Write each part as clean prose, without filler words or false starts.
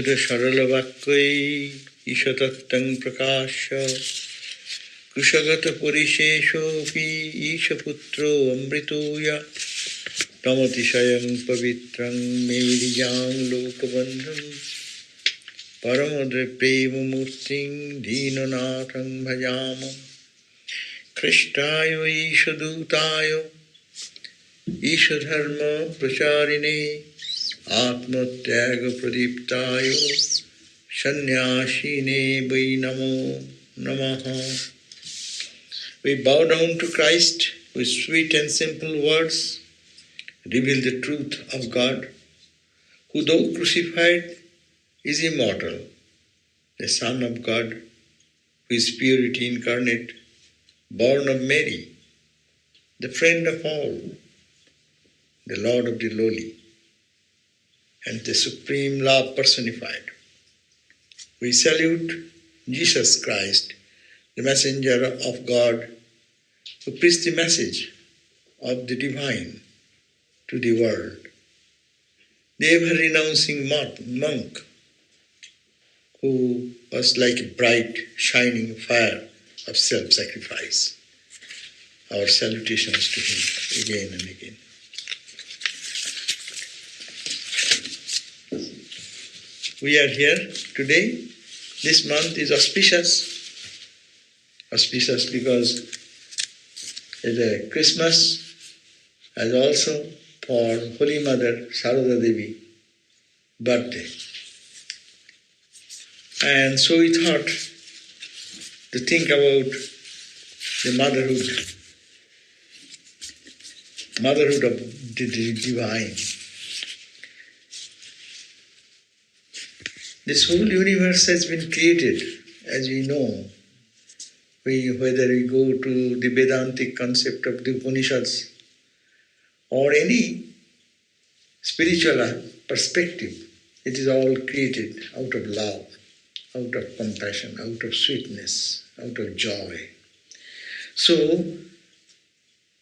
Madhura Saralavakkoi Ishatattang Prakasha Kushagata Purishesho Pi Ishaputro Amrituya Tamatishayam Pavitrang Medijang Lokabandham Paramadre Prema Murting Dinanathang Bhajama Krishtayo Ishadutayo Ishadharma Pracharine Atmatyaga Pradiptayo Sannyashine Vai Namo Namaha. We bow down to Christ with sweet and simple words, reveal the truth of God, who though crucified is immortal, the Son of God, who is purity incarnate, born of Mary, the friend of all, the Lord of the lowly, and the supreme love personified. We salute Jesus Christ, the messenger of God, who preached the message of the divine to the world. The ever-renouncing monk, who was like a bright, shining fire of self-sacrifice. Our salutations to him again and again. We are here today. This month is auspicious. Auspicious because it's a Christmas, as also for Holy Mother Sarada Devi birthday. And so we thought to think about the motherhood of the divine. This whole universe has been created, as we know. Whether we go to the Vedantic concept of the Upanishads or any spiritual perspective, it is all created out of love, out of compassion, out of sweetness, out of joy. So,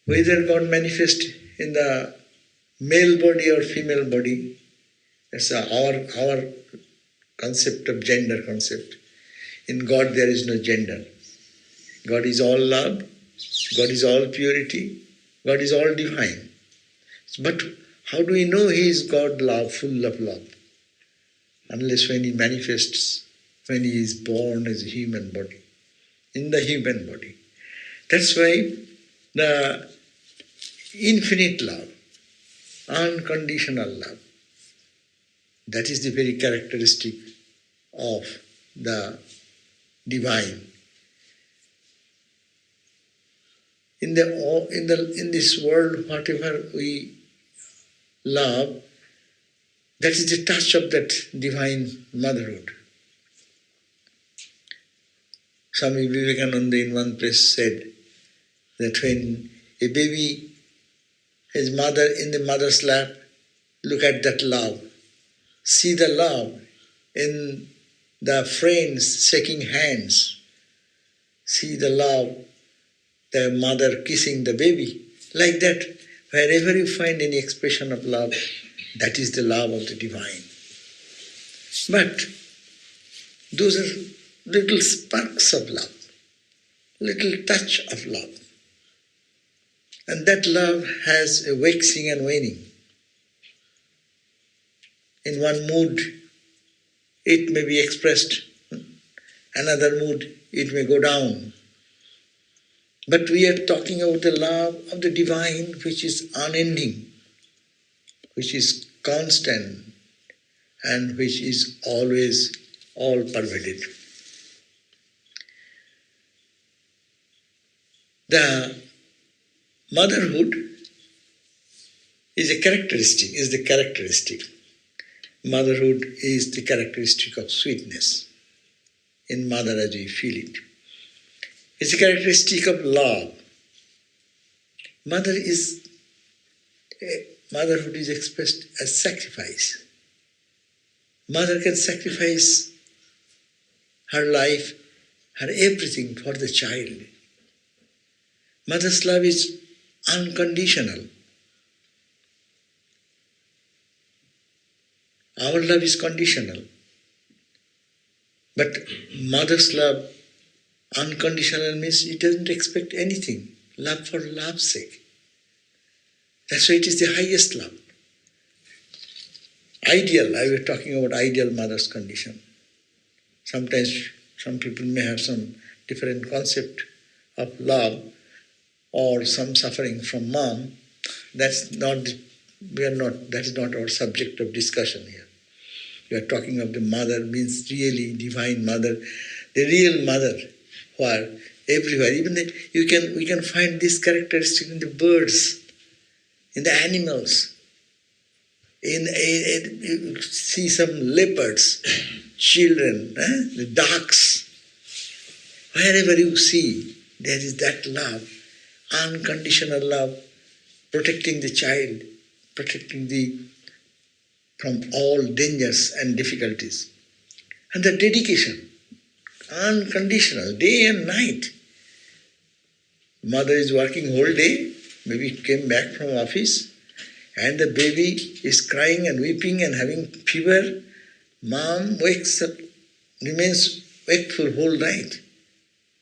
whether God manifests in the male body or female body, that's our concept of gender concept. In God there is no gender. God is all love, God is all purity, God is all divine. But how do we know He is God love, full of love? Unless when He manifests, when He is born as a human body, in the human body. That's why the infinite love, unconditional love, that is the very characteristic of the divine. In this world, whatever we love, that is the touch of that divine motherhood. Swami Vivekananda in one place said that when a baby is mother in the mother's lap, look at that love. See the love in the friends shaking hands. See the love, the mother kissing the baby. Like that, wherever you find any expression of love, that is the love of the divine. But those are little sparks of love, little touch of love. And that love has a waxing and waning. In one mood, it may be expressed. Another mood, it may go down. But we are talking about the love of the divine, which is unending, which is constant, and which is always all-pervaded. The motherhood is the characteristic. Motherhood is the characteristic of sweetness in mother as we feel it. It's a characteristic of love. Motherhood is expressed as sacrifice. Mother can sacrifice her life, her everything for the child. Mother's love is unconditional. Our love is conditional. But mother's love, unconditional, means it doesn't expect anything. Love for love's sake. That's why it is the highest love. Ideal, I was talking about ideal mother's condition. Sometimes some people may have some different concept of love or some suffering from mom. That is not our subject of discussion here. We are talking of the mother, means really divine mother, the real mother who are everywhere. Even we can find this characteristic in the birds, in the animals. You see some leopards, children, the ducks. Wherever you see, there is that love, unconditional love, protecting the child, from all dangers and difficulties. And the dedication, unconditional, day and night. Mother is working whole day, maybe came back from office, and the baby is crying and weeping and having fever. Mom wakes up, remains wakeful whole night,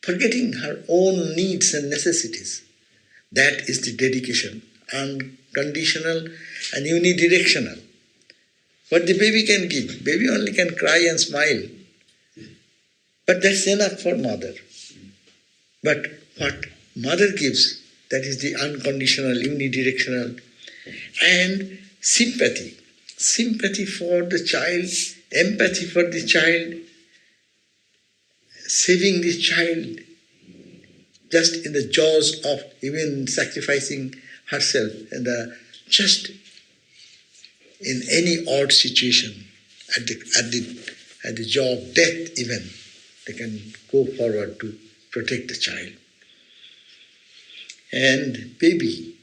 forgetting her own needs and necessities. That is the dedication, unconditional and unidirectional. What the baby can give, baby only can cry and smile. But that's enough for mother. But what mother gives, that is the unconditional, unidirectional, and sympathy. Sympathy for the child, empathy for the child, saving the child, just in the jaws of even sacrificing herself, and just in any odd situation, at the jaw of death even, they can go forward to protect the child. And baby,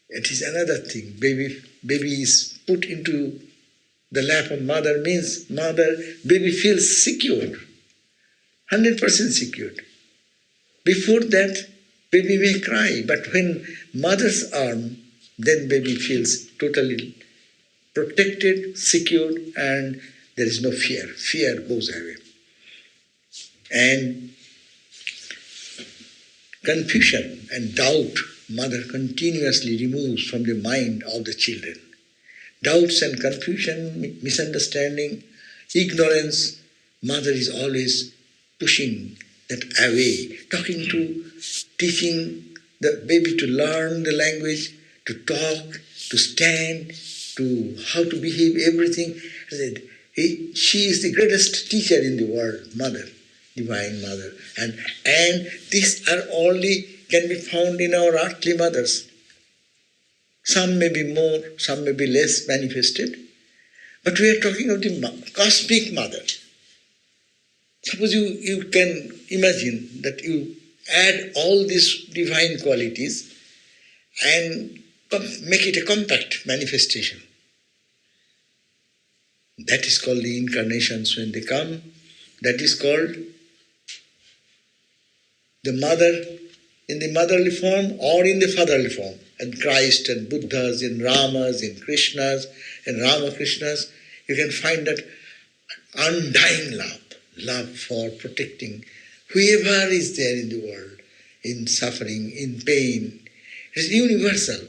it is another thing. Baby is put into the lap of mother, means baby feels secure, 100% secured. Before that, baby may cry, but when mother's arm, then baby feels totally protected, secured, and there is no fear. Fear goes away. And confusion and doubt, mother continuously removes from the mind of the children. Doubts and confusion, misunderstanding, ignorance, mother is always pushing that away, teaching the baby to learn the language, to talk, to stand, to how to behave, everything. She is the greatest teacher in the world, mother, divine mother. And these are only can be found in our earthly mothers. Some may be more, some may be less manifested. But we are talking of the cosmic mother. Suppose you can imagine that you add all these divine qualities and make it a compact manifestation. That is called the incarnations when they come. That is called the mother in the motherly form or in the fatherly form. And Christ and Buddhas, in Ramas, in Krishnas, and Ramakrishnas, you can find that undying love for protecting whoever is there in the world, in suffering, in pain. It is universal,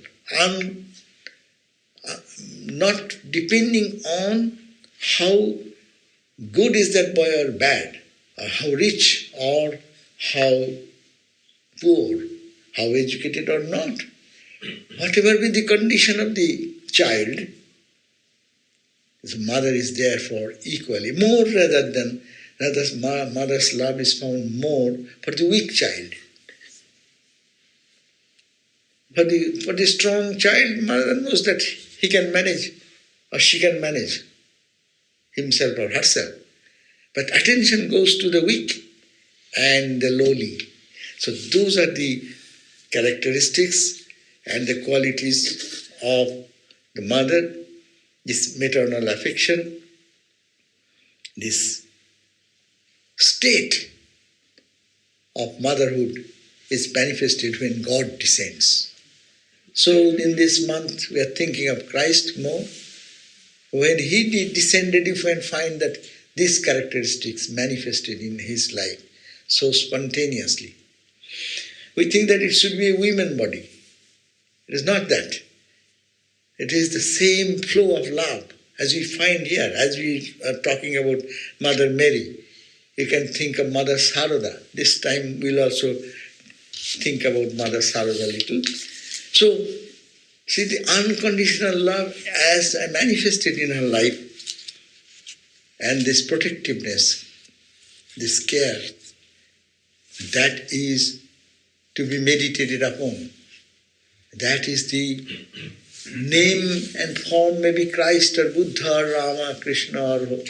not depending on how good is that boy or bad, or how rich or how poor, how educated or not. Whatever be the condition of the child, his mother is there for equally, more rather than mother's love is found more for the weak child. For the strong child, mother knows that he can manage or she can manage himself or herself. But attention goes to the weak and the lowly. So those are the characteristics and the qualities of the mother, this maternal affection, this state of motherhood is manifested when God descends. So in this month we are thinking of Christ more. When He descended, you can find that these characteristics manifested in his life so spontaneously. We think that it should be a woman body. It is not that. It is the same flow of love as we find here, as we are talking about Mother Mary. You can think of Mother Sarada. This time we'll also think about Mother Sarada a little. So, see the unconditional love as manifested in her life, and this protectiveness, this care, that is to be meditated upon. That is the name and form, maybe Christ or Buddha or Ramakrishna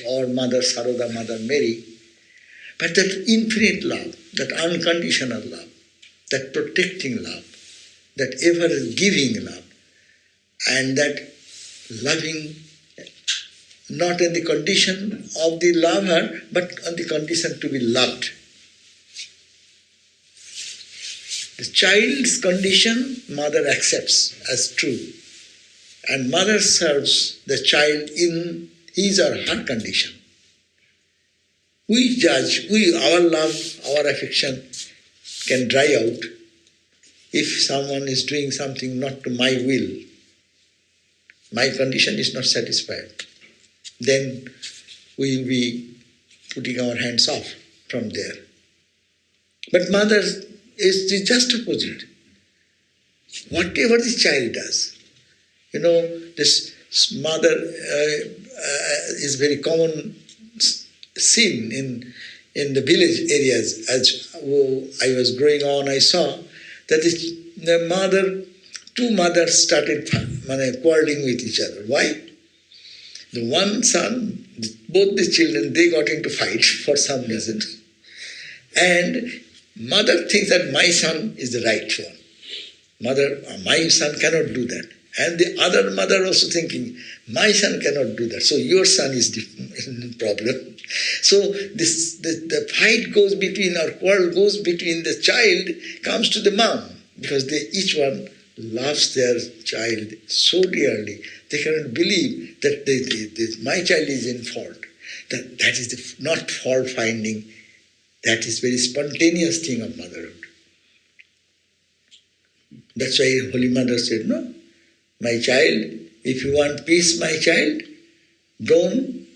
or Mother Sarada, Mother Mary. But that infinite love, that unconditional love, that protecting love, that ever-giving love, and that loving not in the condition of the lover, but on the condition to be loved. The child's condition, mother accepts as true, and mother serves the child in his or her condition. We judge, our love, our affection can dry out if someone is doing something not to my will. My condition is not satisfied. Then we will be putting our hands off from there. But mother is the just opposite. Whatever the child does, this mother is very common seen in the village areas. As I was growing on, I saw that two mothers started quarreling with each other. Why? The one son, both the children, they got into fight for some reason. And mother thinks that my son is the right one. My son cannot do that. And the other mother also thinking, my son cannot do that. So your son is the problem. So the fight goes between, or quarrel goes between the child, comes to the mom. Because each one loves their child so dearly, they cannot believe that my child is in fault. That is not fault finding. That is very spontaneous thing of motherhood. That's why Holy Mother said, no, my child, if you want peace, my child, don't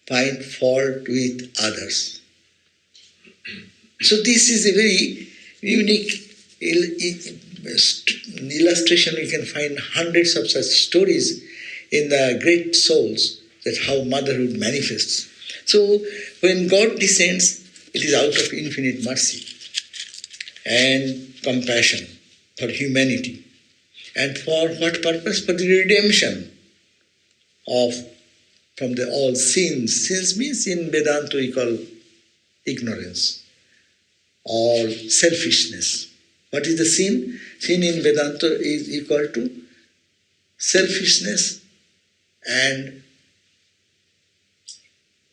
find fault with others. So this is a very unique illustration. You can find hundreds of such stories in the great souls, that how motherhood manifests. So when God descends, it is out of infinite mercy and compassion for humanity. And for what purpose? For the redemption from all sins. Sins means in Vedanta we call ignorance or selfishness. What is the sin? Sin in Vedanta is equal to selfishness and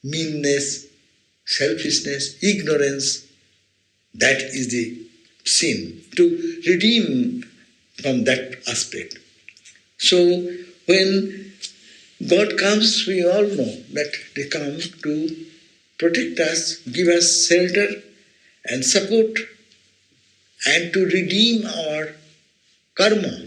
meanness, selfishness, ignorance. That is the sin. To redeem from that aspect. So when God comes, we all know that they come to protect us, give us shelter and support, and to redeem our karma.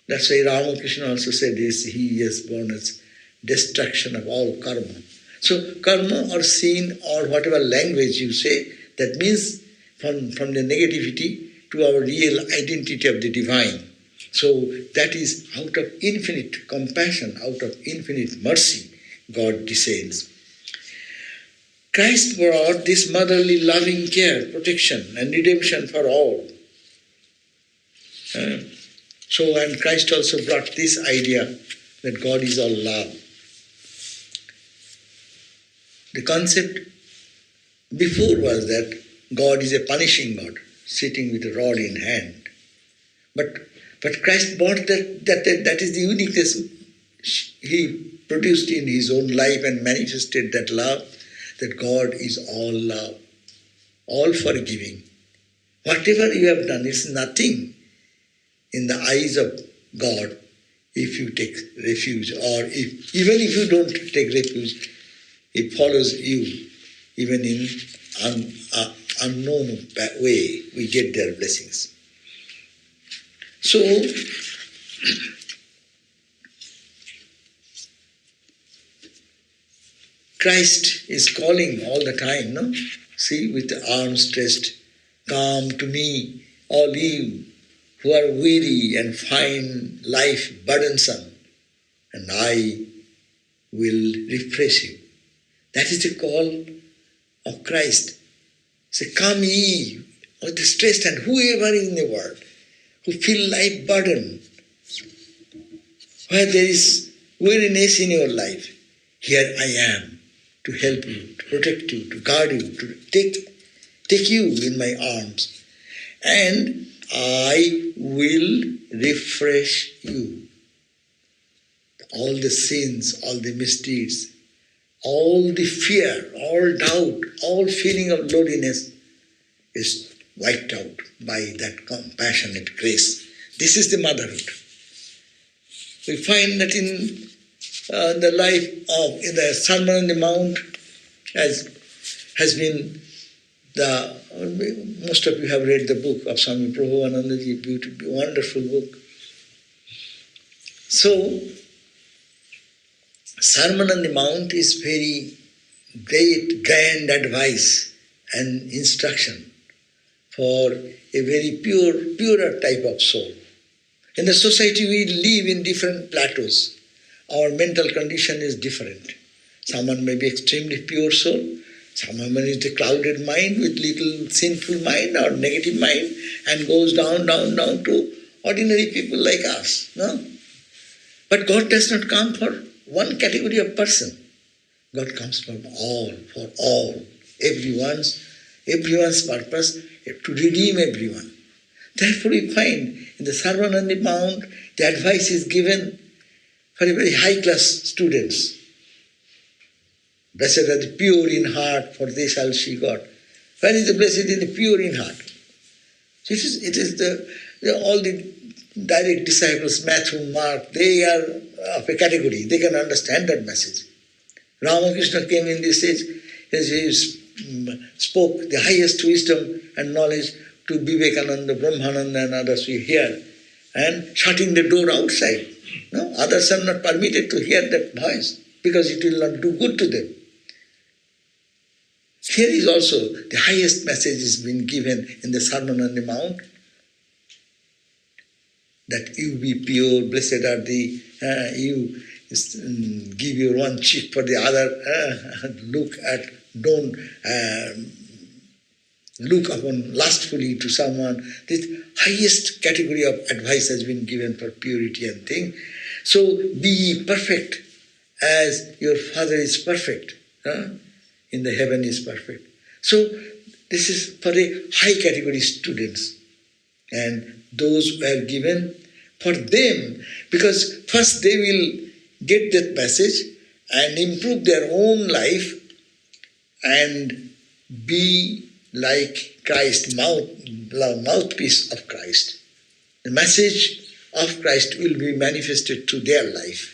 That's why Ramakrishna also said this, he is born as destruction of all karma. So karma or sin or whatever language you say, that means from the negativity to our real identity of the divine. So that is out of infinite compassion, out of infinite mercy, God descends. Christ brought this motherly loving care, protection and redemption for all. And Christ also brought this idea that God is all love. The concept before was that God is a punishing God, sitting with a rod in hand. But Christ brought that is the uniqueness he produced in his own life and manifested that love, that God is all love, all forgiving. Whatever you have done is nothing in the eyes of God if you take refuge, or even if you don't take refuge, It follows you, even in unknown way, we get their blessings. So, Christ is calling all the time, no? See, with the arms stretched, come to me, all you who are weary and find life burdensome, and I will refresh you. That is the call of Christ. Say, come ye, of the stressed and whoever in the world, who feel life burden, where there is weariness in your life, here I am to help you, to protect you, to guard you, to take you in my arms. And I will refresh you. All the sins, all the misdeeds, all the fear, all doubt, all feeling of loneliness is wiped out by that compassionate grace. This is the motherhood. We find that in the life of, in the Sermon on the Mount, has been most of you have read the book of Swami Sarvadevananda, beautiful, wonderful book. So, Sermon on the Mount is very great, grand advice and instruction for a very purer type of soul. In the society we live in different plateaus. Our mental condition is different. Someone may be extremely pure soul, someone is a clouded mind with little sinful mind or negative mind and goes down to ordinary people like us. No? But God does not come for one category of person. God comes for all, everyone's purpose to redeem everyone. Therefore we find in the Sermon on the Mount, the advice is given for a very high-class students. Blessed are the pure in heart, for they shall see God. Where is the blessed in the pure in heart? It is all the direct disciples, Matthew, Mark, they are of a category. They can understand that message. Ramakrishna came in this age, he spoke the highest wisdom and knowledge to Vivekananda, Brahmananda and others we hear, and shutting the door outside. No, others are not permitted to hear that voice because it will not do good to them. Here is also the highest message is being given in the Sermon on the Mount, that you be pure, blessed are the, you give your one cheek for the other, don't look upon lustfully to someone. This highest category of advice has been given for purity and thing. So be ye perfect as your Father is perfect. In the heaven is perfect. So this is for the high category students. And those who are given for them, because first they will get that message and improve their own life and be like Christ, mouthpiece of Christ. The message of Christ will be manifested to their life.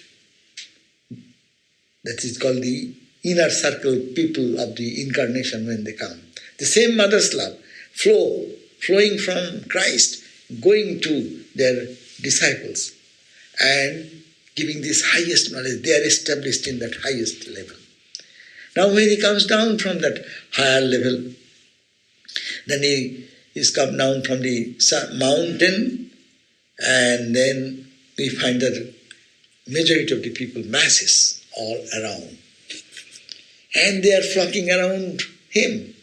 That is called the inner circle people of the incarnation when they come. The same mother's love, flowing from Christ, going to their disciples and giving this highest knowledge. They are established in that highest level. Now when he comes down from that higher level, then he is come down from the mountain, and then we find that majority of the people, masses, all around. And they are flocking around him.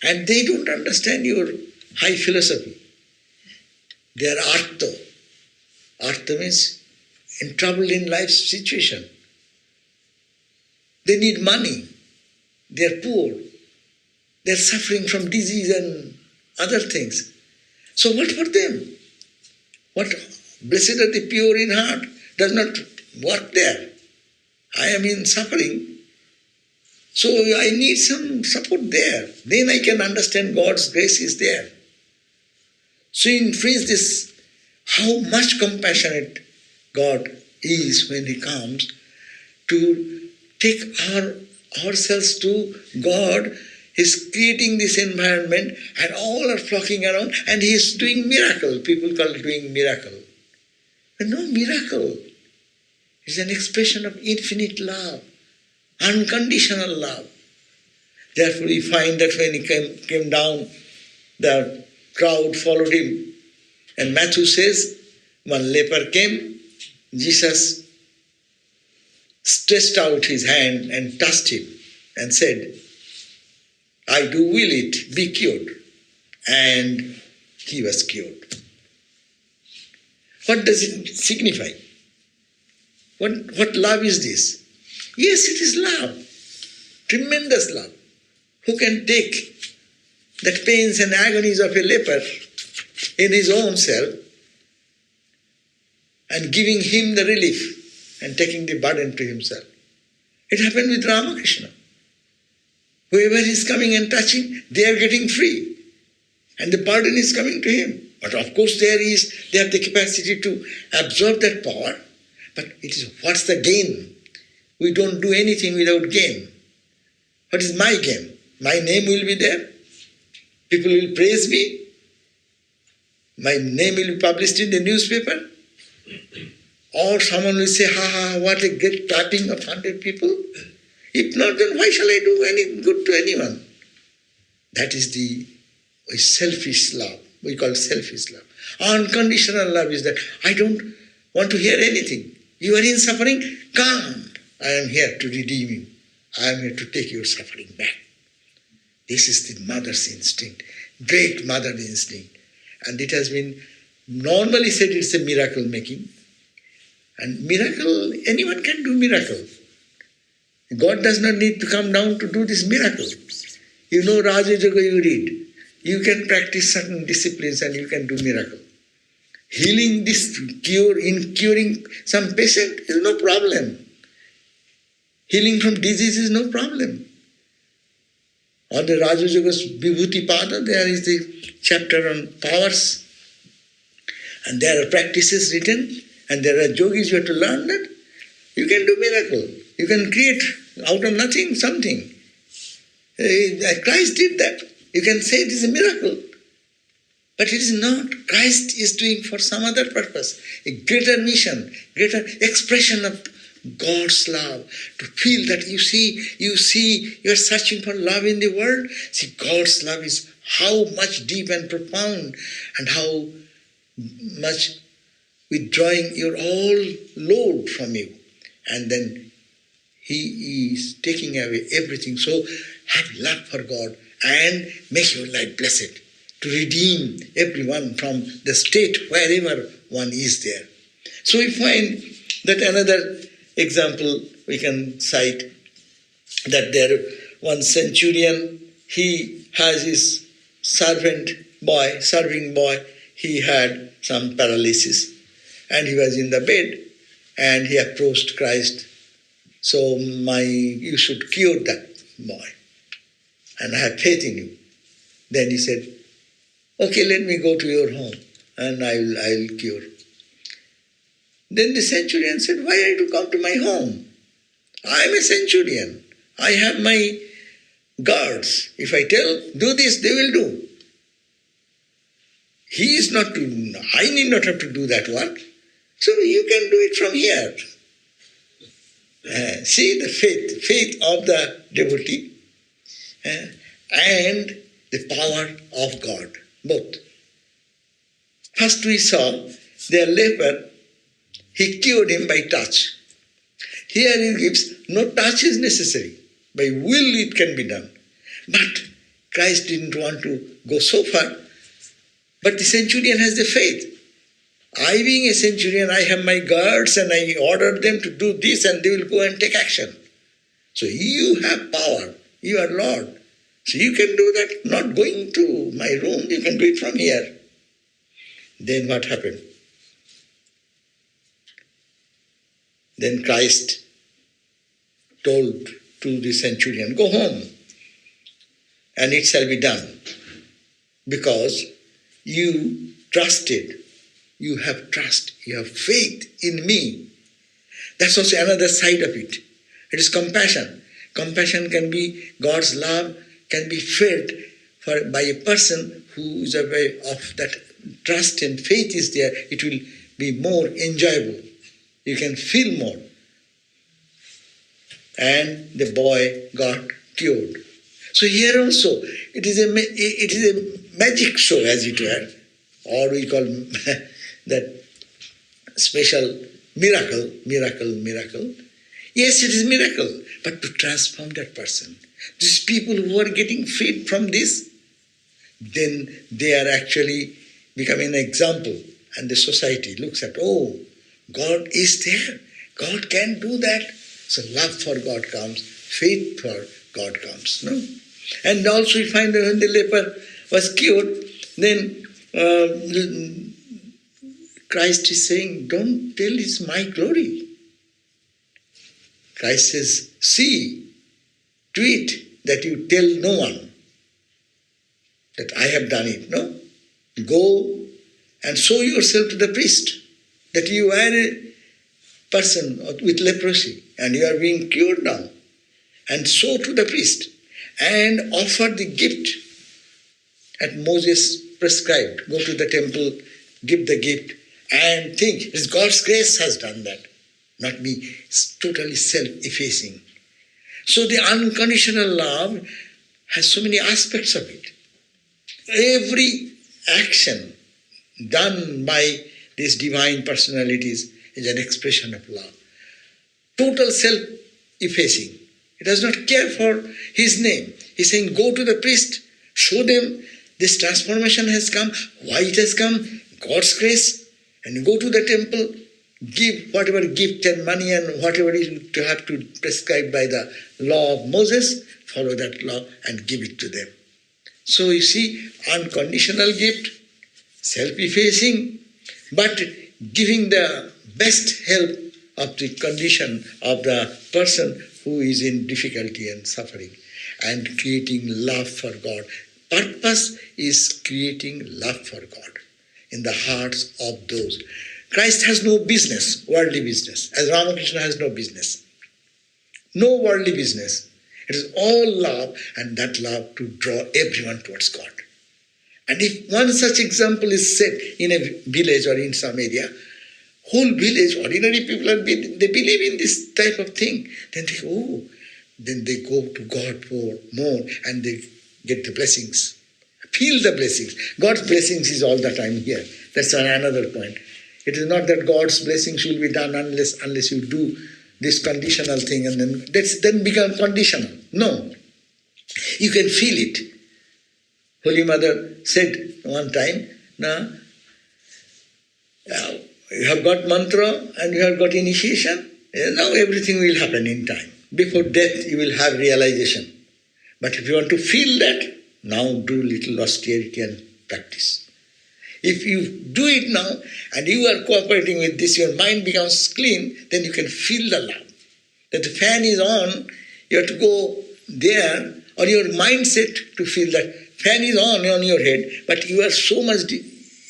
And they don't understand your high philosophy. They are artha. Artha means in trouble in life's situation. They need money. They are poor. They are suffering from disease and other things. So what for them? What blessed are the pure in heart does not work there. I am in suffering. So I need some support there. Then I can understand God's grace is there. So in phrase this, how much compassionate God is when He comes to take our ourselves to God. He's creating this environment and all are flocking around and He is doing miracle. People call it doing miracle. But no miracle. It's an expression of infinite love, unconditional love. Therefore we find that when He came down, the crowd followed Him. And Matthew says, one leper came, Jesus stretched out His hand and touched him and said, I do will it, be cured. And he was cured. What does it signify? What love is this? Yes, it is love. Tremendous love. Who can take that pains and agonies of a leper in his own self and giving him the relief and taking the burden to himself? It happened with Ramakrishna. Whoever is coming and touching, they are getting free. And the burden is coming to him. But of course they have the capacity to absorb that power. But it is, what's the gain? We don't do anything without gain. What is my gain? My name will be there. People will praise me. My name will be published in the newspaper. Or someone will say, ha, what a great clapping of 100 people. If not, then why shall I do any good to anyone? That is the selfish love. We call selfish love. Unconditional love is that I don't want to hear anything. You are in suffering, come. I am here to redeem you. I am here to take your suffering back. This is the mother's instinct, great mother instinct. And it has been normally said it's a miracle making. And miracle, anyone can do miracle. God does not need to come down to do this miracle. You know Raja Yoga you read. You can practice certain disciplines and you can do miracle. Healing this curing some patient is no problem. Healing from disease is no problem. On the Raja Yoga's Vibhuti Pada, there is the chapter on powers. And there are practices written and there are yogis you have to learn that. You can do miracle. You can create out of nothing something. Christ did that. You can say it is a miracle. But it is not. Christ is doing for some other purpose. A greater mission, greater expression of God's love. To feel that you are searching for love in the world. See, God's love is how much deep and profound and how much withdrawing your all load from you. And then He is taking away everything. So have love for God and make your life blessed. To redeem everyone from the state wherever one is there. So we find that another example we can cite, that there one centurion, he has his serving boy, he had some paralysis and he was in the bed and he approached Christ. So you should cure that boy and I have faith in you. Then he said, okay, let me go to your home and I'll cure. Then the centurion said, why are you to come to my home? I am a centurion. I have my guards. If I tell, do this, they will do. I need not have to do that work. So you can do it from here. See the faith of the devotee and the power of God, both. First we saw the leper, he cured him by touch. Here he gives, no touch is necessary. By will it can be done. But Christ didn't want to go so far. But the centurion has the faith. I being a centurion, I have my guards and I ordered them to do this and they will go and take action. So you have power. You are Lord. So you can do that, not going to my room, you can do it from here. Then what happened? Then Christ told to the centurion, go home and it shall be done. Because you trusted, you have trust, you have faith in me. That's also another side of it. It is compassion. Compassion can be, God's love can be felt by a person who is aware of that trust and faith is there. It will be more enjoyable. You can feel more. And the boy got cured. So here also, it is a magic show, as it were, or we call that special miracle. Yes, it is miracle, but to transform that person. These people who are getting freed from this, then they are actually becoming an example, and the society looks at, oh, God is there. God can do that. So love for God comes, faith for God comes. No? And also we find that when the leper was cured, then Christ is saying, don't tell it's my glory. Christ says, see to it that you tell no one that I have done it. No? Go and show yourself to the priest that you are a person with leprosy and you are being cured now. And show to the priest and offer the gift that Moses prescribed. Go to the temple, give the gift and think, it's God's grace has done that. Not me. It's totally self-effacing. So the unconditional love has so many aspects of it. Every action done by these divine personalities is an expression of love. Total self-effacing. He does not care for his name. He's saying, go to the priest, show them this transformation has come, why it has come, God's grace, and go to the temple, give whatever gift and money and whatever is to have to prescribe by the law of Moses, follow that law and give it to them. So you see, unconditional gift, self-effacing, but giving the best help of the condition of the person who is in difficulty and suffering, and creating love for God. Purpose is creating love for God in the hearts of those. Christ has no business, worldly business, as Ramakrishna has no business. No worldly business. It is all love, and that love to draw everyone towards God. And if one such example is set in a village or in some area, whole village, ordinary people, they believe in this type of thing, then they go to God for more and they get the blessings. Feel the blessings. God's blessings is all the time here. That's another point. It is not that God's blessings will be done unless you do this conditional thing and then become conditional. No. You can feel it. Holy Mother said one time, you have got mantra and you have got initiation, now everything will happen in time. Before death you will have realization. But if you want to feel that, now do little austerity and practice. If you do it now and you are cooperating with this, your mind becomes clean, then you can feel the love. That the fan is on, you have to go there, or your mindset to feel that fan is on your head, but you are so much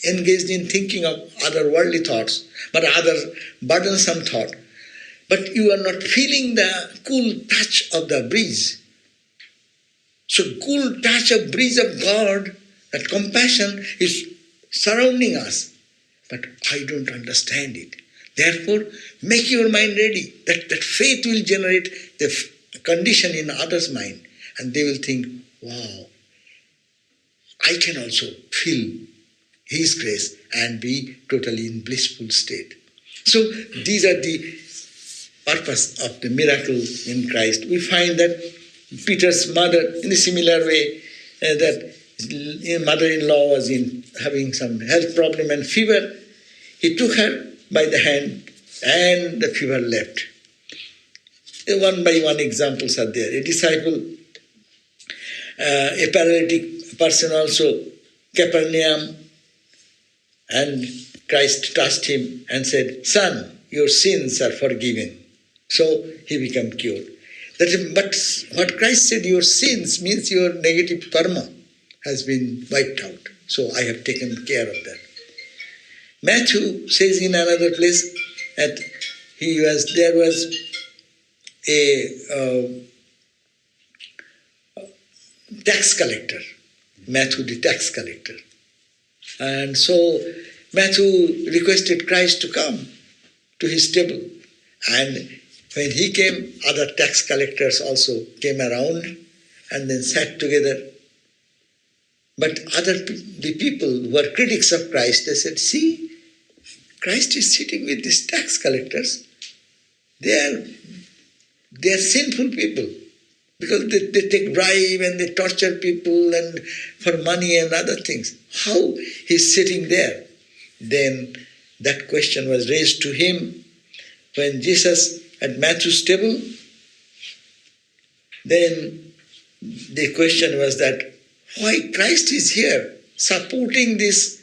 engaged in thinking of other worldly thoughts, but other burdensome thought. But you are not feeling the cool touch of the breeze. So cool touch of breeze of God, that compassion is surrounding us. But I don't understand it. Therefore, make your mind ready. That faith will generate the condition in others' mind. And they will think, wow, I can also feel His grace and be totally in blissful state. So these are the purpose of the miracle in Christ. We find that Peter's mother, in a similar way, that mother-in-law was having some health problem and fever. He took her by the hand and the fever left. One by one examples are there. A disciple, a paralytic person also, Capernaum, and Christ touched him and said, "Son, your sins are forgiven." So he became cured. But what Christ said, your sins means your negative karma has been wiped out. So I have taken care of that. Matthew says in another place that there was a tax collector, Matthew the tax collector. And so Matthew requested Christ to come to his table. And when he came, other tax collectors also came around and then sat together. But the people who were critics of Christ, they said, see, Christ is sitting with these tax collectors. They are sinful people because they take bribe and they torture people and for money and other things. How he's sitting there? Then that question was raised to him when Jesus at Matthew's table. Then the question was that why Christ is here supporting these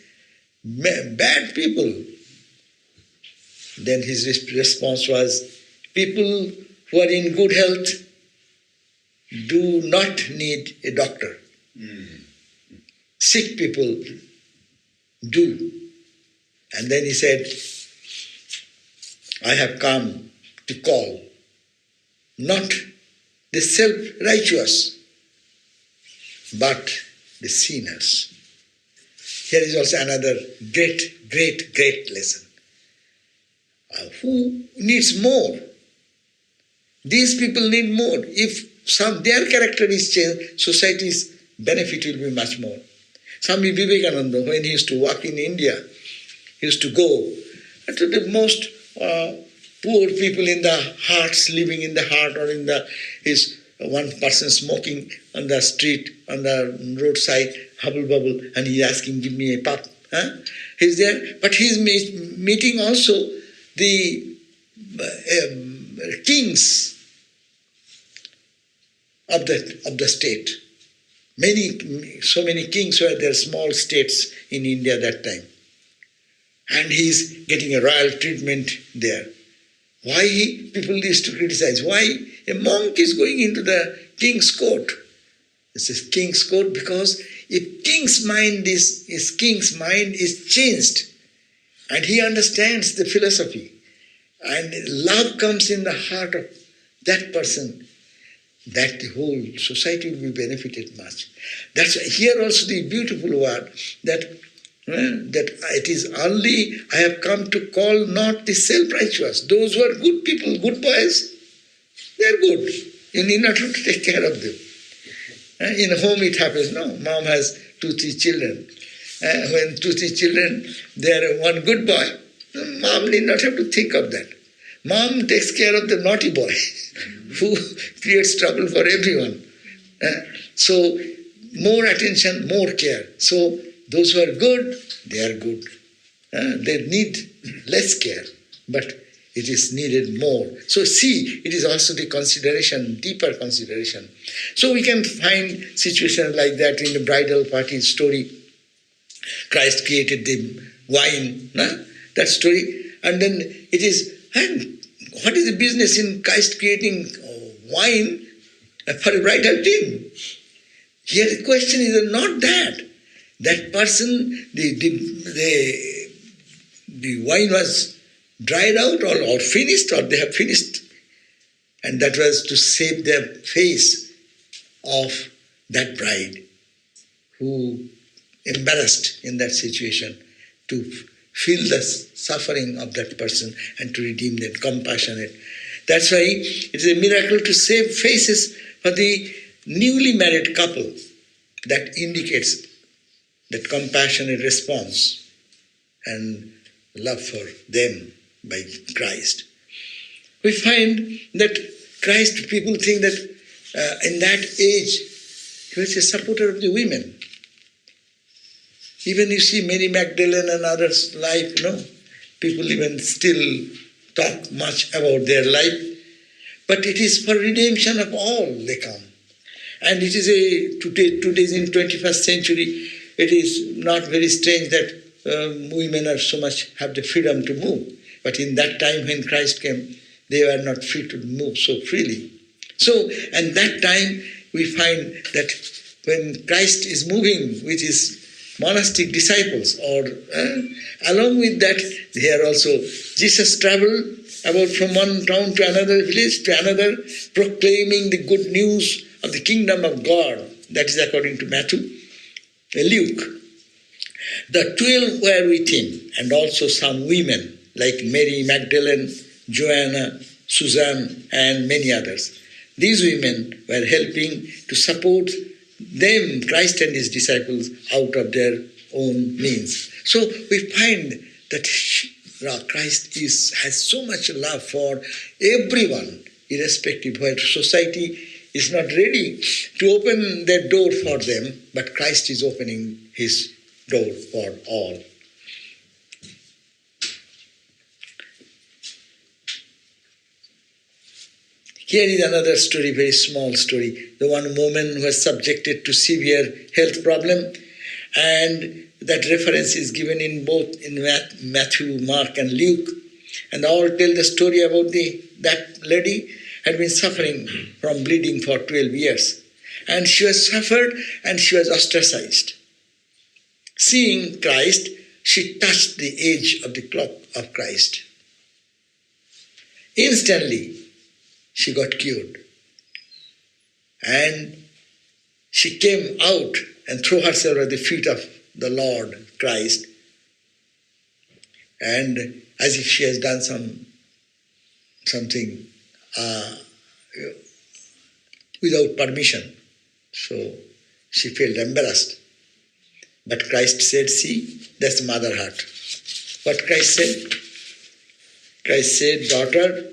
bad people. Then his response was, people who are in good health do not need a doctor. Sick people do. And then he said, I have come to call not the self-righteous, but the sinners. Here is also another great lesson. Who needs more? These people need more. If their character is changed, society's benefit will be much more. Swami Vivekananda, when he used to walk in India, he used to go to the most poor people in the hearts, living in the heart, or in his one person smoking on the street, on the roadside, hubble bubble, and he's asking, give me a puff. He's there, but he's meeting also the kings of the state. So many kings were there, small states in India that time. And he's getting a royal treatment there. Why people used to criticize? Why a monk is going into the king's court? This is king's court because if king's mind is changed and he understands the philosophy and love comes in the heart of that person, that the whole society will be benefited much. That's here also the beautiful word that it is only I have come to call not the self-righteous. Those who are good people, good boys, they are good. You need not to take care of them. In a home it happens, no? Mom has 2-3 children. When 2-3 children, they are one good boy, mom need not have to think of that. Mom takes care of the naughty boy who creates trouble for everyone. So more attention, more care. So those who are good, they are good. They need less care, but it is needed more. So see, it is also the consideration, deeper consideration. So we can find situations like that in the bridal party story. Christ created the wine, that story. And then it is, and what is the business in Christ creating wine for a bridal team? Here the question is not that. That person, the wine was dried out or finished, or they have finished. And that was to save the face of that bride who embarrassed in that situation, to feel the suffering of that person and to redeem them, compassionate. That's why it is a miracle to save faces for the newly married couple. That indicates that compassionate response and love for them by Christ. We find that Christ, people think that in that age, he was a supporter of the women. Even you see Mary Magdalene and others' life, people even still talk much about their life. But it is for redemption of all they come. And it is today's in 21st century, it is not very strange that women are so much have the freedom to move. But in that time when Christ came, they were not free to move so freely. So, and that time we find that when Christ is moving with his monastic disciples, or along with that, here also Jesus traveled about from one town to another village to another, proclaiming the good news of the kingdom of God. that is according to Matthew, Luke. The 12 were with him, and also some women like Mary Magdalene, Joanna, Susan, and many others. These women were helping to support them, Christ and his disciples, out of their own means. So we find that Christ has so much love for everyone, irrespective where society is not ready to open their door for them, but Christ is opening his door for all. Here is another story, very small story. The one woman who was subjected to severe health problem, and that reference is given in both in Matthew, Mark, and Luke, and all tell the story about that lady had been suffering from bleeding for 12 years, and she was suffered and she was ostracized. Seeing Christ, she touched the edge of the cloak of Christ. Instantly, she got cured. And she came out and threw herself at the feet of the Lord Christ, and as if she has done something without permission. So she felt embarrassed. But Christ said, see, that's mother heart. What Christ said? Christ said, daughter,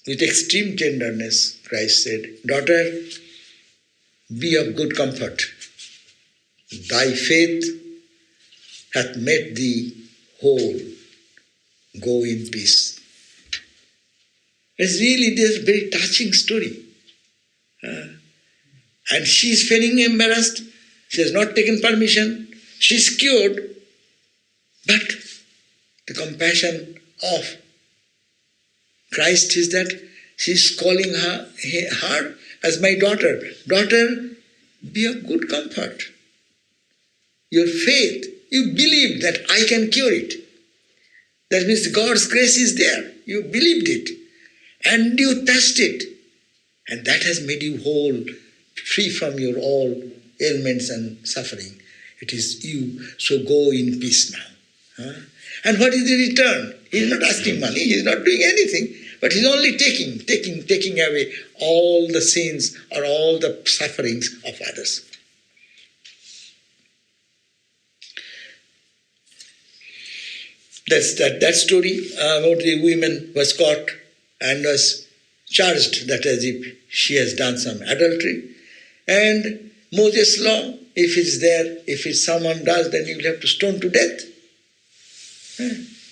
with extreme tenderness, Christ said, daughter, be of good comfort. Thy faith hath made thee whole. Go in peace. It's really this very touching story. And she is feeling embarrassed. She has not taken permission. She is cured. But the compassion of Christ is that she is calling her as my daughter. Daughter, be of good comfort. Your faith, you believe that I can cure it. That means God's grace is there. You believed it. And you touched it. And that has made you whole, free from your all ailments and suffering. It is you. So go in peace now. And what is the return? He is not asking money. He is not doing anything. But he is only taking away all the sins or all the sufferings of others. That story about the woman was caught and was charged that as if she has done some adultery. And Moses' law, if it's there, if someone does, then you will have to stone to death.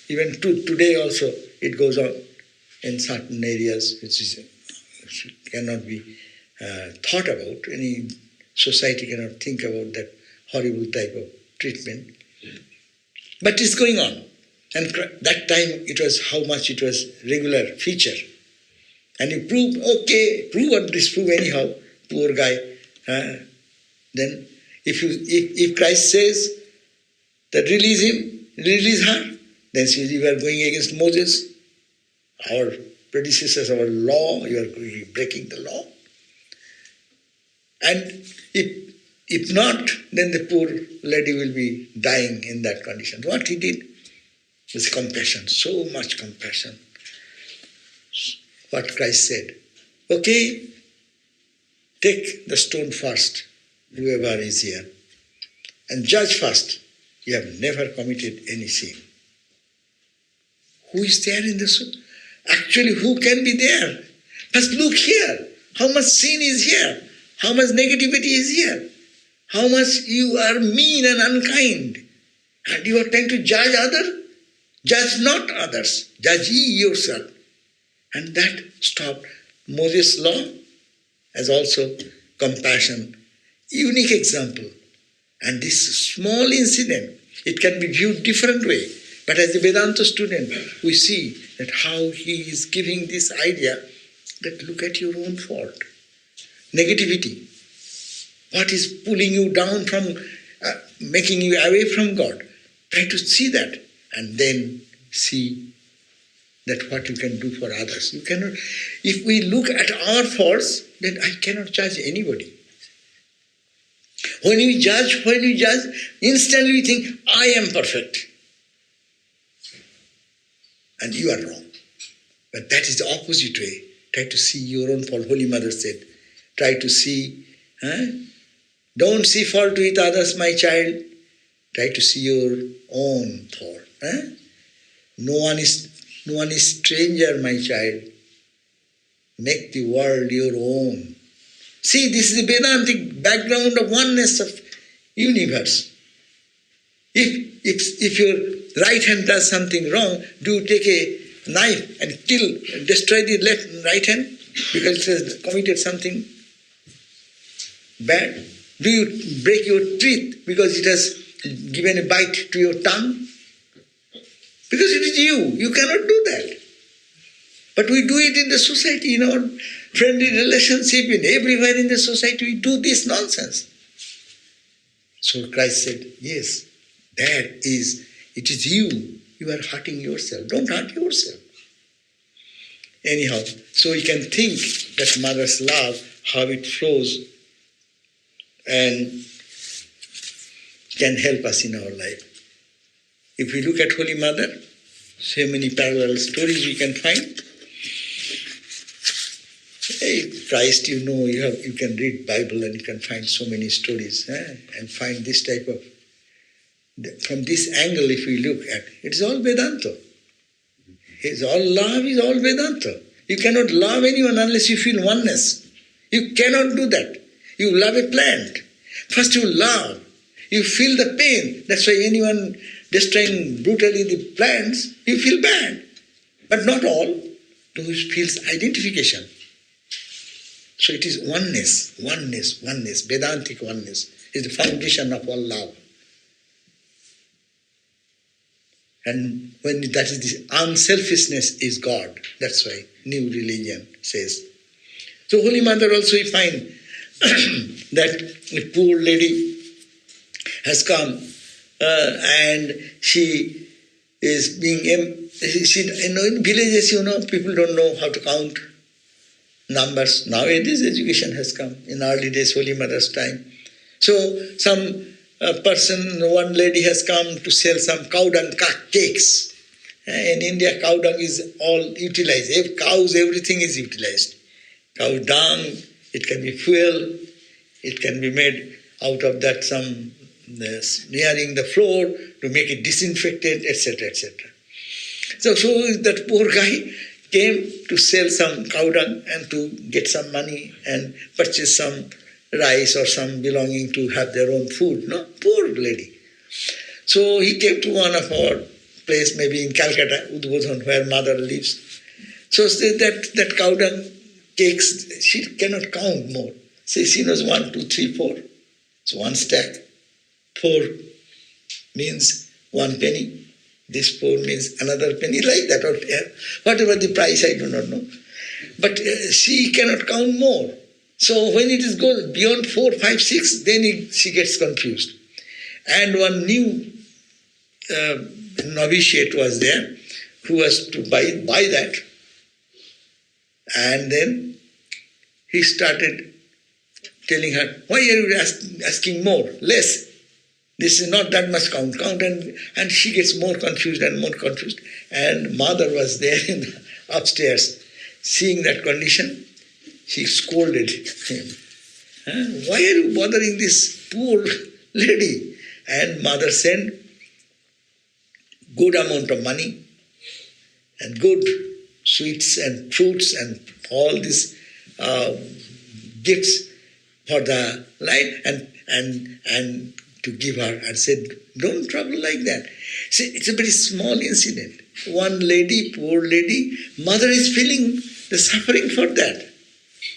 Even today also it goes on in certain areas which cannot be thought about. Any society cannot think about that horrible type of treatment. But it's going on. And that time it was how much it was regular feature. And you prove, okay, prove or disprove anyhow, poor guy. Then if Christ says that release him, release her, then you are going against Moses, our predecessors, our law, you are breaking the law. And if not, then the poor lady will be dying in that condition. What he did was compassion, so much compassion. What Christ said, okay, take the stone first, whoever is here, and judge first. You have never committed any sin. Who is there in the soul? Actually, who can be there? First look here. How much sin is here? How much negativity is here? How much you are mean and unkind. And you are trying to judge others? Judge not others. Judge ye yourself. And that stopped. Moses' law as also compassion. Unique example. And this small incident, it can be viewed different way. But as a Vedanta student, we see that how he is giving this idea that look at your own fault. Negativity. What is pulling you down from, making you away from God. Try to see that and then see that what you can do for others. You cannot, if we look at our faults, then I cannot judge anybody. When you judge, instantly we think, I am perfect. And you are wrong. But that is the opposite way. Try to see your own fault. Holy Mother said, try to see, don't see fault with others, my child. Try to see your own fault. No one is stranger, my child. Make the world your own. See, this is the Vedantic background of oneness of universe. If your right hand does something wrong, do you take a knife and destroy the right hand because it has committed something bad? Do you break your teeth because it has given a bite to your tongue? Because it is you. You cannot do that. But we do it in the society, in our friendly relationship, in everywhere in the society, we do this nonsense. So Christ said, yes, it is you. You are hurting yourself. Don't hurt yourself. Anyhow, so we can think that Mother's love, how it flows and can help us in our life. If we look at Holy Mother, so many parallel stories we can find. Hey, Christ, you can read Bible and you can find so many stories and find this type of, from this angle if we look at, it's all Vedanta. Love is all Vedanta. You cannot love anyone unless you feel oneness. You cannot do that. You love a plant. First you love. You feel the pain. That's why anyone destroying brutally the plants, you feel bad. But not all. Those feels identification. So it is oneness. Vedantic oneness is the foundation of all love. And when that is the unselfishness is God. That's why new religion says. So Holy Mother also you find that a poor lady has come and she is being, in villages, people don't know how to count numbers. Nowadays education has come. In early days, Holy Mother's time. So some one lady has come to sell some cow dung cakes. In India, cow dung is all utilized. Cows, everything is utilized. Cow dung, it can be fuel, it can be made out of that some smearing the floor to make it disinfected, etc., etc. So that poor guy came to sell some cow dung and to get some money and purchase some rice or some belonging to have their own food. No, poor lady. So he came to one of our place, maybe in Calcutta, Udbodhan, where Mother lives. So that cow dung cakes, she cannot count more. So she knows 1, 2, 3, 4. So one stack. 4 means 1 penny. This 4 means another penny, like that. Or whatever the price, I do not know. But she cannot count more. So when it goes beyond 4, 5, 6, then she gets confused. And one new novitiate was there who was to buy that. And then he started telling her, why are you asking more, less? This is not that much count. And she gets more confused and more confused. And Mother was there in the upstairs. Seeing that condition, she scolded him. Why are you bothering this poor lady? And Mother sent good amount of money and good sweets and fruits and all these gifts for the life and to give her, and said, don't trouble like that. See, it's a very small incident. One lady, poor lady, Mother is feeling the suffering for that.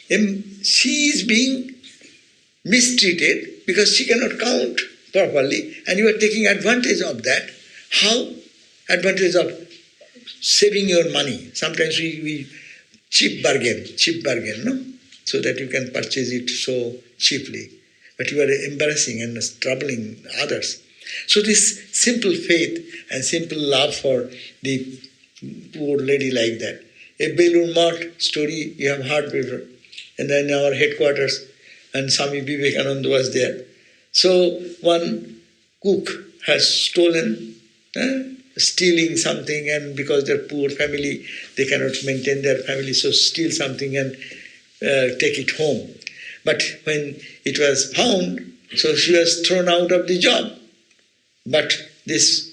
And she is being mistreated because she cannot count properly, and you are taking advantage of that. How? Advantage of saving your money. Sometimes we cheap bargain, no? So that you can purchase it so cheaply. But you are embarrassing and troubling others. So this simple faith and simple love for the poor lady like that. A Belur Math story you have heard before. And then our headquarters, and Swami Vivekananda was there. So one cook has stolen, stealing something, and because they're poor family, they cannot maintain their family, so steal something and take it home. But when it was found, so she was thrown out of the job. But this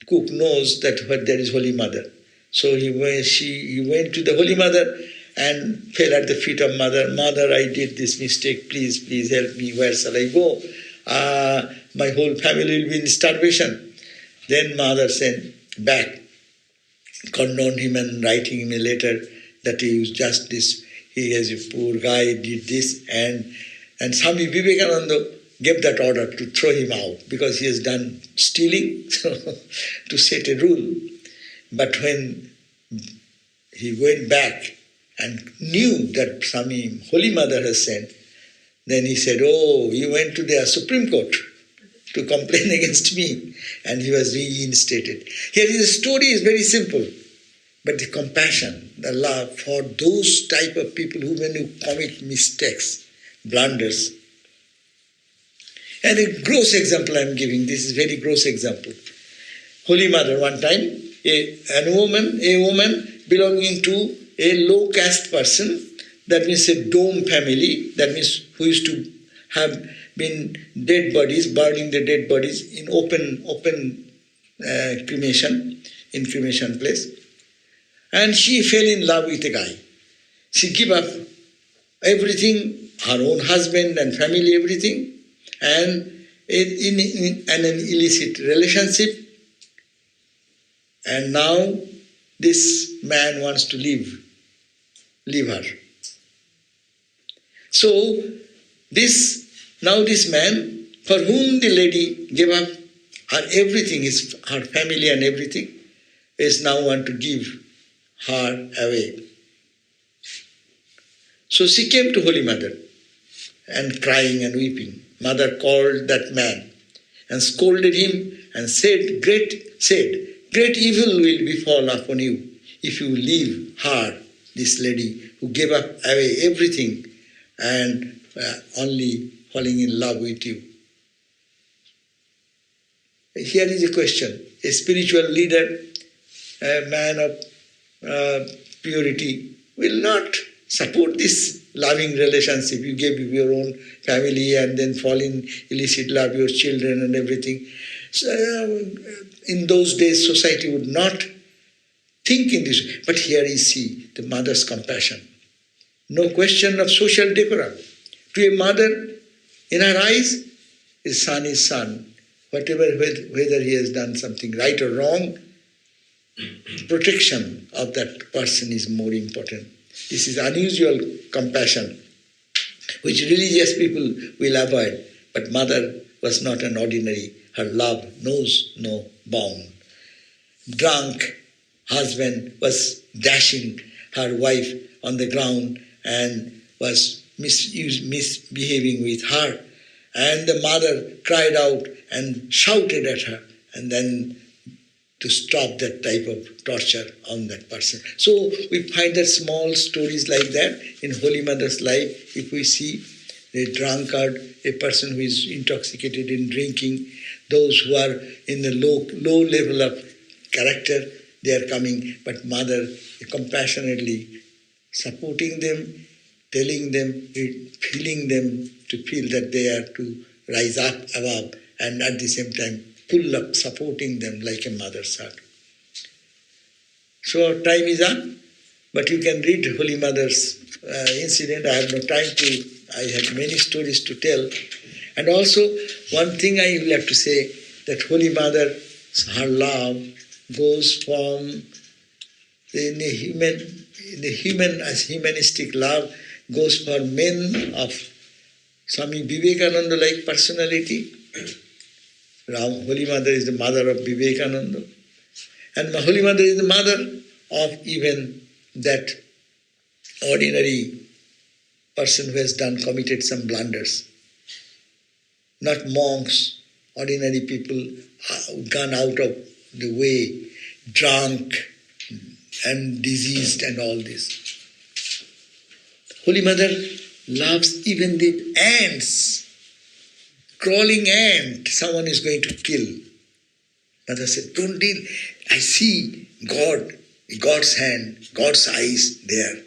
cook knows that there is Holy Mother. So he went to the Holy Mother and fell at the feet of Mother. Mother, I did this mistake. Please help me. Where shall I go? My whole family will be in starvation. Then Mother sent back, condoned him and writing him a letter that he was just this. He is a poor guy, did this, and Swami Vivekananda gave that order to throw him out because he has done stealing, to set a rule. But when he went back and knew that Swami Holy Mother has sent, then he said, oh, you went to the Supreme Court to complain against me, and he was reinstated. Here the story is very simple, but the compassion, the love for those type of people who when you commit mistakes, blunders. And a gross example I am giving, this is very gross example. Holy Mother, one time, a woman belonging to a low caste person, that means a dome family, that means who used to have been dead bodies, burning the dead bodies in open cremation, in cremation place. And she fell in love with a guy. She gave up everything, her own husband and family, everything, and in an illicit relationship. And now this man wants to leave her. So this man, for whom the lady gave up her everything, her family and everything, is now want to give her away. So she came to Holy Mother and crying and weeping. Mother called that man and scolded him and said, great evil will befall upon you if you leave her, this lady who gave up away everything and only falling in love with you. Here is a question. A spiritual leader, a man of purity, will not support this loving relationship. You gave your own family and then fall in illicit love, your children and everything. So, in those days, society would not think in this. But here you see the mother's compassion. No question of social decorum. To a mother, in her eyes, his son is son. Whether he has done something right or wrong, protection of that person is more important. This is unusual compassion, which religious people will avoid. But mother was not an ordinary. Her love knows no bound. Drunk husband was dashing her wife on the ground and was misbehaving with her. And the mother cried out and shouted at her, and then to stop that type of torture on that person. So we find that small stories like that in Holy Mother's life. If we see a drunkard, a person who is intoxicated in drinking, those who are in the low level of character, they are coming, but mother compassionately supporting them, telling them, feeling them to feel that they are to rise up above, and at the same time full of supporting them like a mother's heart. So our time is up, but you can read Holy Mother's incident. I have no time to, I have many stories to tell. And also one thing I will have to say, that Holy Mother, her love goes from humanistic love goes for men of Swami Vivekananda-like personality. Holy Mother is the mother of Vivekananda. And Holy Mother is the mother of even that ordinary person who has committed some blunders. Not monks, ordinary people gone out of the way, drunk and diseased and all this. Holy Mother loves even the ants crawling ant someone is going to kill. Mother said, don't deal. I see God's hand, God's eyes there.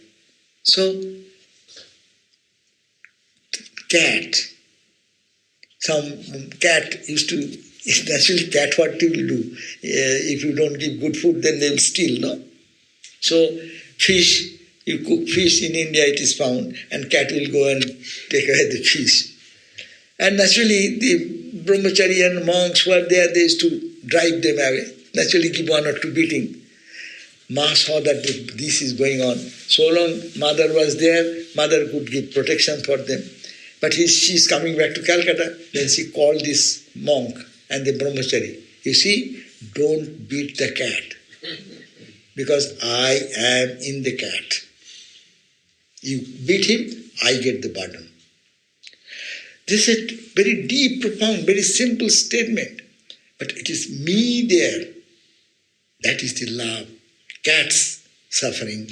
So, cat. Some cat used to, naturally cat what they will do? If you don't give good food, then they will steal, no? So, fish, you cook fish in India, it is found, and cat will go and take away the fish. And naturally, the brahmachari and monks who are there, they used to drive them away. Naturally, give one or two beating. Ma saw that this is going on. So long mother was there, mother could give protection for them. But she's coming back to Calcutta, then she called this monk and the brahmachari. You see, don't beat the cat, because I am in the cat. You beat him, I get the burden. This is a very deep, profound, very simple statement. But it is me there. That is the love. Cats suffering,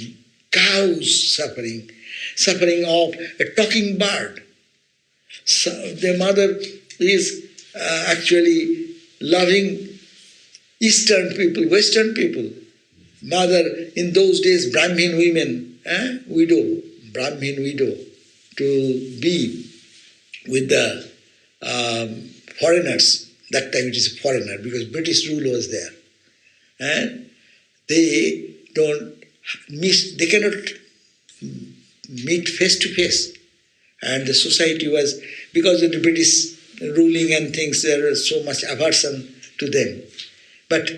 cows suffering, suffering of a talking bird. So the mother is actually loving Eastern people, Western people. Mother, in those days, Brahmin women, Brahmin widow, to be with the foreigners. That time it is a foreigner, because British rule was there. And they don't miss, they cannot meet face to face. And the society was, because of the British ruling and things, there was so much aversion to them. But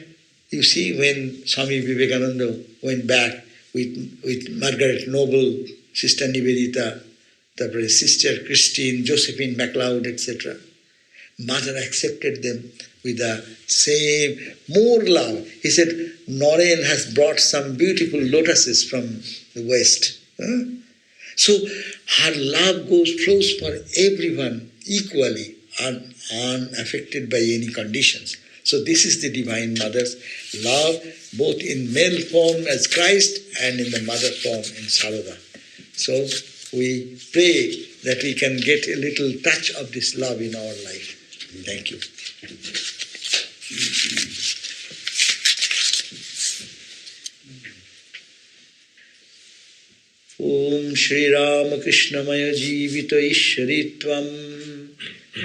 you see, when Swami Vivekananda went back with Margaret Noble, Sister Nivedita, the Sister Christine, Josephine MacLeod, etc., Mother accepted them with the same, more love. He said, Noreen has brought some beautiful lotuses from the West. So her love flows for everyone equally, unaffected by any conditions. So this is the Divine Mother's love, both in male form as Christ and in the mother form in Sarada. So we pray that we can get a little touch of this love in our life. Thank you. Om Shri Ramakrishna Maya Jivita Ishwari Tvam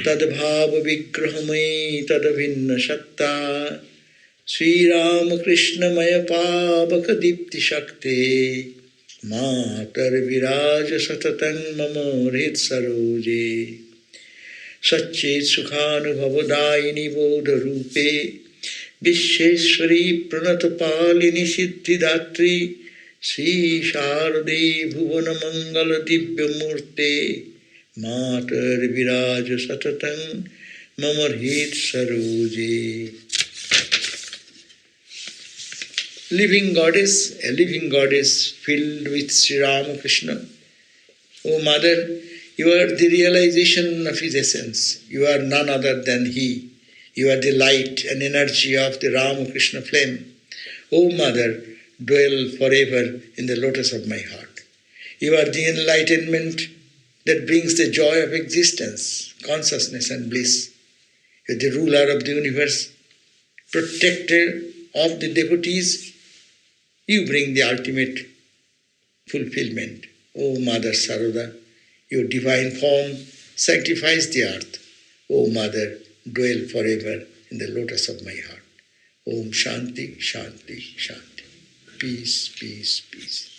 Tadbhava Vigrahamai Tadavinna Shatta Sri Ramakrishna Maya Pavaka Dipti Shakti Matar Viraja Satatang Mama Hrit Saroje Satchet Sukhanubhavadayini Bodha Rupe Visheshwari Pranatapalini Siddhidatri Sri Sharade Bhuvana Mangala Divya Murte Matar Viraja Satatang Mamarhit Saroje. Living goddess, a living goddess filled with Sri Ramakrishna. O Mother, you are the realization of his essence. You are none other than he. You are the light and energy of the Ramakrishna flame. O Mother, dwell forever in the lotus of my heart. You are the enlightenment that brings the joy of existence, consciousness and bliss. You are the ruler of the universe, protector of the devotees. You bring the ultimate fulfillment. O Mother Sarada, your divine form sanctifies the earth. O Mother, dwell forever in the lotus of my heart. Om Shanti, Shanti, Shanti. Peace, peace, peace.